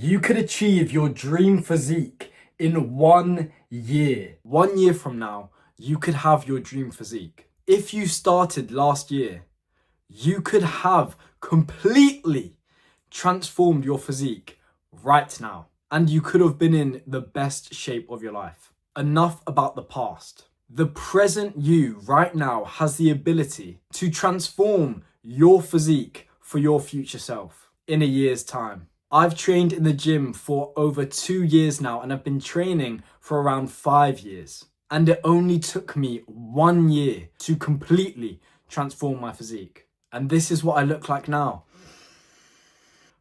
You could achieve your dream physique in 1 year. 1 year from now, you could have your dream physique. If you started last year, you could have completely transformed your physique right now. And you could have been in the best shape of your life. Enough about the past. The present you right now has the ability to transform your physique for your future self in a year's time. I've trained in the gym for over 2 years now, and I've been training for around 5 years. And it only took me 1 year to completely transform my physique. And this is what I look like now.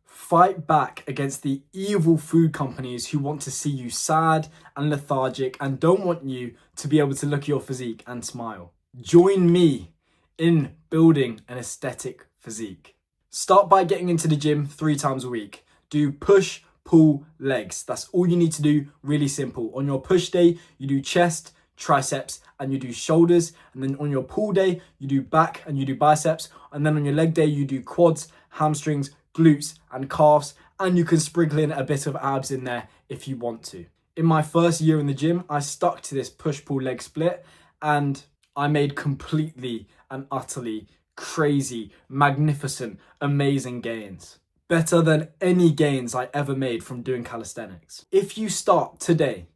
Fight back against the evil food companies who want to see you sad and lethargic and don't want you to be able to look at your physique and smile. Join me in building an aesthetic physique. Start by getting into the gym 3 times a week. Do push, pull, legs. That's all you need to do, really simple. On your push day, you do chest, triceps, and you do shoulders. And then on your pull day, you do back and you do biceps. And then on your leg day, you do quads, hamstrings, glutes, and calves. And you can sprinkle in a bit of abs in there if you want to. In my first year in the gym, I stuck to this push-pull leg split and I made completely and utterly crazy, magnificent, amazing gains. Better than any gains I ever made from doing calisthenics. If you start today,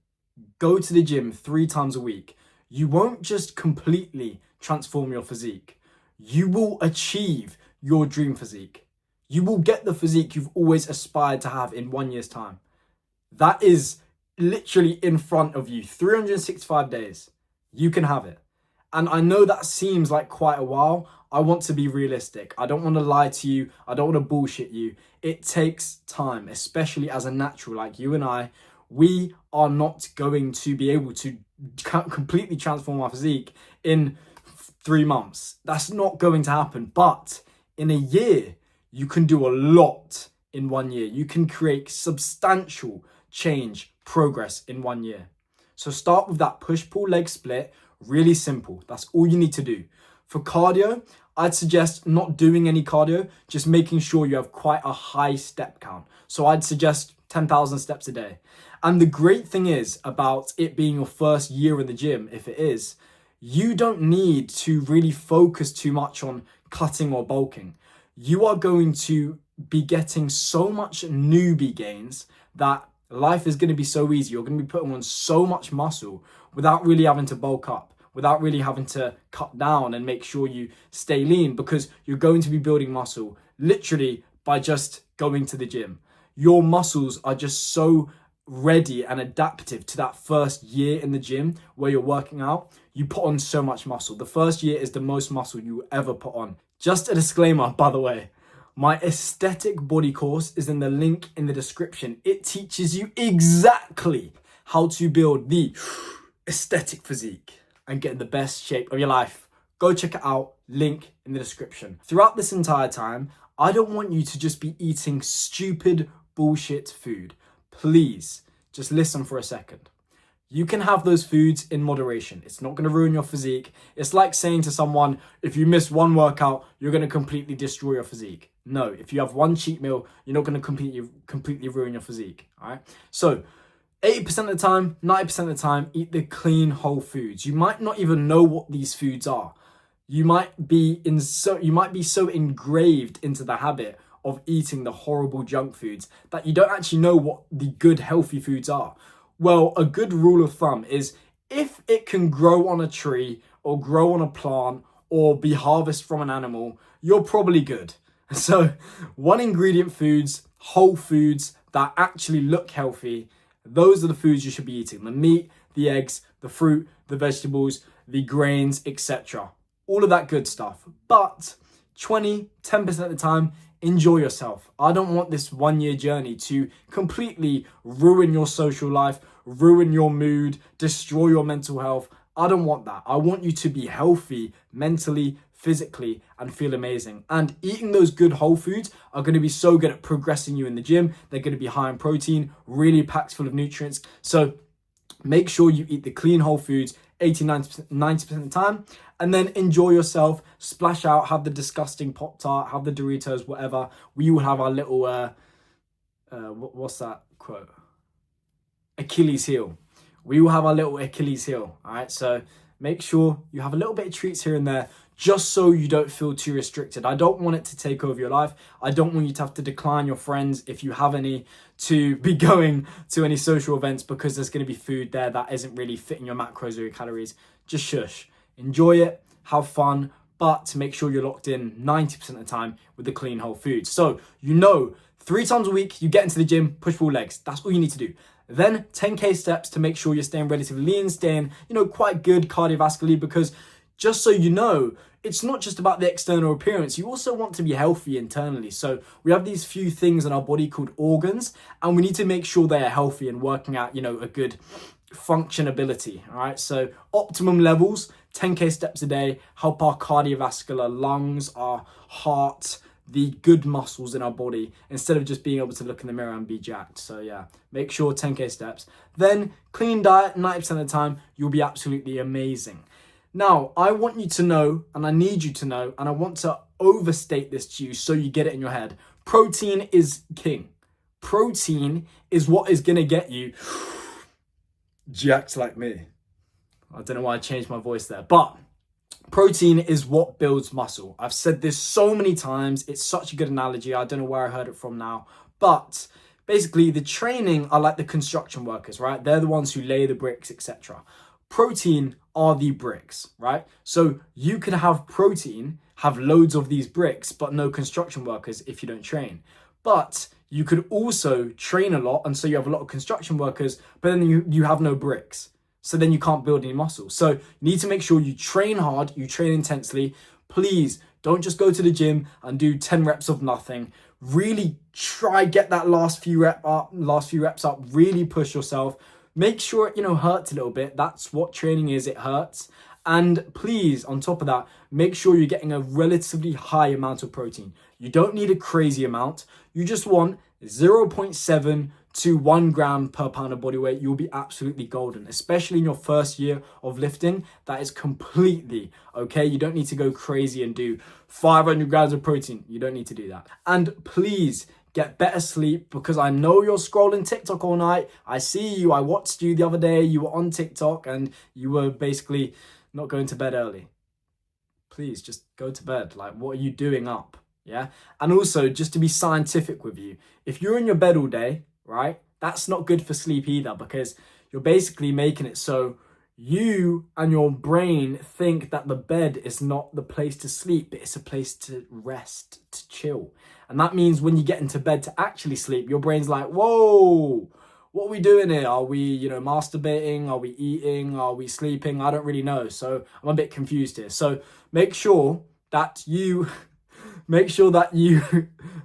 go to the gym 3 times a week, you won't just completely transform your physique. You will achieve your dream physique. You will get the physique you've always aspired to have in 1 year's time. That is literally in front of you, 365 days. You can have it. And I know that seems like quite a while. I want to be realistic. I don't want to lie to you. I don't want to bullshit you. It takes time, especially as a natural like you and I. We are not going to be able to completely transform our physique in 3 months. That's not going to happen. But in a year, you can do a lot in 1 year. You can create substantial change, progress in 1 year. So start with that push-pull leg split. Really simple. That's all you need to do. For cardio, I'd suggest not doing any cardio, just making sure you have quite a high step count. So I'd suggest 10,000 steps a day. And the great thing is about it being your first year in the gym, if it is, you don't need to really focus too much on cutting or bulking. You are going to be getting so much newbie gains that life is going to be so easy. You're going to be putting on so much muscle without really having to bulk up, without really having to cut down and make sure you stay lean, because you're going to be building muscle literally by just going to the gym. Your muscles are just so ready and adaptive to that first year in the gym where you're working out. You put on so much muscle. The first year is the most muscle you ever put on. Just a disclaimer, by the way, my aesthetic body course is in the link in the description. It teaches you exactly how to build the aesthetic physique and get in the best shape of your life. Go check it out, link in the description. Throughout this entire time, I don't want you to just be eating stupid bullshit food. Please, just listen for a second. You can have those foods in moderation. It's not going to ruin your physique. It's like saying to someone, if you miss one workout, you're going to completely destroy your physique. No, if you have one cheat meal, you're not going to completely ruin your physique. All right. So 80% of the time, 90% of the time, eat the clean whole foods. You might not even know what these foods are. You might be so engraved into the habit of eating the horrible junk foods that you don't actually know what the good healthy foods are. Well, a good rule of thumb is if it can grow on a tree or grow on a plant or be harvested from an animal, you're probably good. So 1 ingredient foods, whole foods that actually look healthy, those are the foods you should be eating. The meat, the eggs, the fruit, the vegetables, the grains, etc. All of that good stuff. But 10% of the time, enjoy yourself. I don't want this 1 year journey to completely ruin your social life, ruin your mood, destroy your mental health. I don't want that. I want you to be healthy mentally, physically, and feel amazing. And eating those good whole foods are going to be so good at progressing you in the gym. They're going to be high in protein, really packed full of nutrients. So make sure you eat the clean whole foods 90% of the time, and then enjoy yourself, splash out, have the disgusting Pop-Tart, have the Doritos, whatever. We will have our little what's that quote? Achilles heel. We will have our little Achilles heel. All right. So make sure you have a little bit of treats here and there, just so you don't feel too restricted. I don't want it to take over your life. I don't want you to have to decline your friends, if you have any, to be going to any social events because there's going to be food there that isn't really fitting your macros or your calories. Just shush. Enjoy it. Have fun. But to make sure you're locked in 90% of the time with the clean whole foods. So, 3 times a week, you get into the gym, push-pull legs. That's all you need to do. Then 10K steps to make sure you're staying relatively lean, staying, quite good cardiovascularly, because just so you know, it's not just about the external appearance. You also want to be healthy internally. So we have these few things in our body called organs, and we need to make sure they are healthy and working out, a good functionability. All right. So optimum levels, 10K steps a day, help our cardiovascular, lungs, our heart, the good muscles in our body, instead of just being able to look in the mirror and be jacked. So yeah, make sure 10K steps. Then clean diet, 90% of the time, you'll be absolutely amazing. Now, I want you to know, and I need you to know, and I want to overstate this to you so you get it in your head. Protein is king. Protein is what is going to get you jacked like me. I don't know why I changed my voice there, but protein is what builds muscle. I've said this so many times. It's such a good analogy. I don't know where I heard it from now, but basically the training are like the construction workers, right? They're the ones who lay the bricks, etc. Protein are the bricks, right? So you could have protein, have loads of these bricks, but no construction workers if you don't train. But you could also train a lot, and so you have a lot of construction workers, but then you have no bricks. So then you can't build any muscle. So you need to make sure you train hard, you train intensely. Please don't just go to the gym and do 10 reps of nothing. Really try get that last few reps up, really push yourself. Make sure it, hurts a little bit. That's what training is, it hurts. And please, on top of that, make sure you're getting a relatively high amount of protein. You don't need a crazy amount. You just want 0.7 to 1 gram per pound of body weight. You'll be absolutely golden, especially in your first year of lifting. That is completely okay. You don't need to go crazy and do 500 grams of protein. You don't need to do that. And please get better sleep, because I know you're scrolling TikTok all night. I see you. I watched you the other day. You were on TikTok and you were basically not going to bed early. Please just go to bed. Like, what are you doing up? Yeah. And also, just to be scientific with you, if you're in your bed all day, right, that's not good for sleep either, because you're basically making it so you and your brain think that the bed is not the place to sleep, but it's a place to rest, to chill. And that means when you get into bed to actually sleep, your brain's like, whoa, what are we doing here? Are we, masturbating? Are we eating? Are we sleeping? I don't really know. So I'm a bit confused here. So make sure that you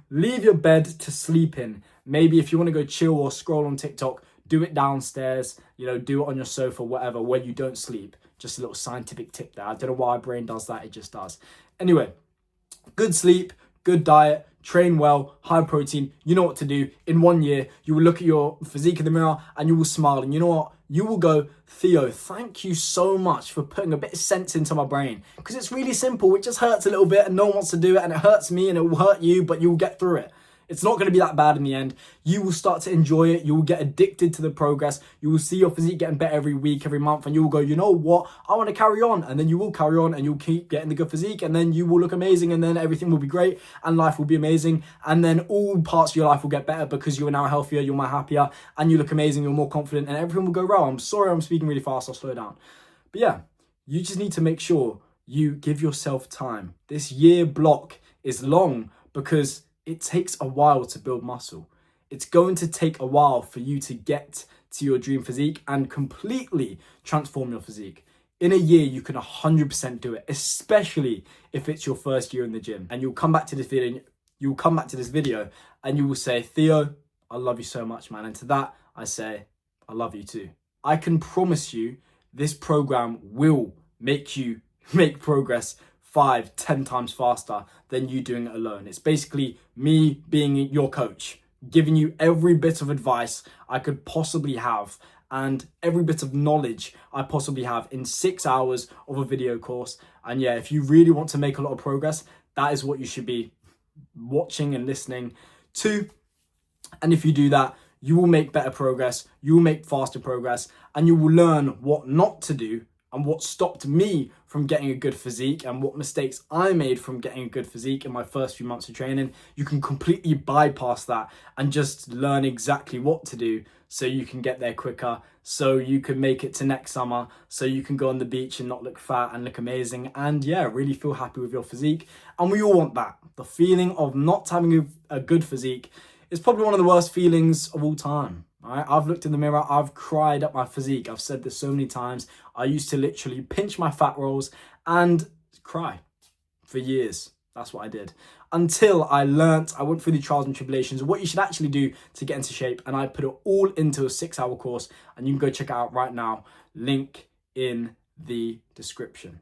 leave your bed to sleep in. Maybe if you want to go chill or scroll on TikTok, do it downstairs, do it on your sofa, whatever, where you don't sleep. Just a little scientific tip there. I don't know why our brain does that. It just does. Anyway, good sleep, good diet, train well, high protein. You know what to do. In 1 year, you will look at your physique in the mirror and you will smile. And you know what? You will go, Theo, thank you so much for putting a bit of sense into my brain. Because it's really simple. It just hurts a little bit and no one wants to do it. And it hurts me and it will hurt you, but you will get through it. It's not going to be that bad in the end. You will start to enjoy it. You will get addicted to the progress. You will see your physique getting better every week, every month, and you will go, you know what? I want to carry on. And then you will carry on and you'll keep getting the good physique, and then you will look amazing, and then everything will be great and life will be amazing. And then all parts of your life will get better because you are now healthier, you're more happier, and you look amazing, you're more confident, and everything will go well. I'm sorry I'm speaking really fast. I'll slow down. But yeah, you just need to make sure you give yourself time. This year block is long because it takes a while to build muscle. It's going to take a while for you to get to your dream physique and completely transform your physique. In a year, you can 100% do it, especially if it's your first year in the gym. And you'll come back to this video, and you will say, Theo, I love you so much, man. And to that, I say, I love you too. I can promise you this program will make you make progress 5-10 times faster than you doing it alone. It's basically me being your coach, giving you every bit of advice I could possibly have and every bit of knowledge I possibly have in 6 hours of a video course. And yeah, if you really want to make a lot of progress, that is what you should be watching and listening to. And if you do that, you will make better progress, you will make faster progress, and you will learn what not to do and what stopped me from getting a good physique and what mistakes I made from getting a good physique in my first few months of training. You can completely bypass that and just learn exactly what to do so you can get there quicker, so you can make it to next summer, so you can go on the beach and not look fat and look amazing and really feel happy with your physique. And we all want that. The feeling of not having a good physique is probably one of the worst feelings of all time. Right? I've looked in the mirror, I've cried at my physique. I've said this so many times. I used to literally pinch my fat rolls and cry for years. That's what I did. Until I learnt, I went through the trials and tribulations of what you should actually do to get into shape. And I put it all into a 6-hour course. And you can go check it out right now. Link in the description.